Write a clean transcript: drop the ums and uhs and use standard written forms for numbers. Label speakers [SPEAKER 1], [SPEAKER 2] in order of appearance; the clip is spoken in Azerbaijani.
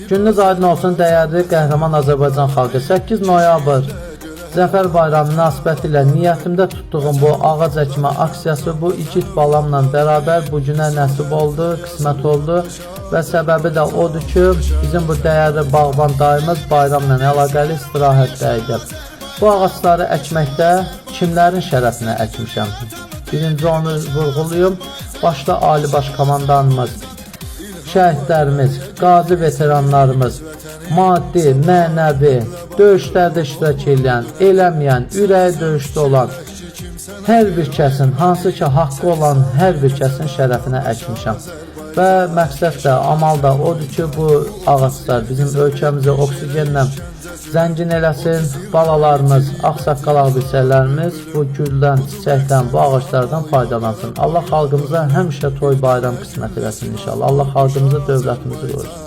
[SPEAKER 1] Gününüz aydın olsun dəyərli qəhrəman Azərbaycan xalqı. 8 noyabr Zəfər bayramı münasibətilə niyyətimdə tutduğum bu ağac əkmə aksiyası bu igid balamla bərabər bu günə nəsib oldu, qismət oldu və səbəbi də odur ki, bizim bu dəyərli bağban dayımız bayramla əlaqəli istirahətdə idi. Bu ağaçları əkməkdə kimlərin şərəfinə əkmişəm? Birinci onu vurğuluyum, başda Ali Baş Komandanımız, şəhidlərimiz, qazi veteranlarımız, maddi, mənəvi, döyüşlərdə iştirak edən, eləməyən, ürəyi döyüşdə olan hər bir kəsin, hansı ki haqqı olan hər bir kəsin şərəfinə əkmişəm. Və məqsəd də, amal da odur ki, bu ağaçlar bizim ölkəmizə oksigenlə zəngin eləsin, balalarımız, ağsaqqal ağbirçəklərimiz bu güldən, çiçəkdən, bu ağaçlardan faydalansın. Allah xalqımıza həmişə toy bayram qismət eləsin inşallah. Allah xalqımıza, dövlətimizi qorusun.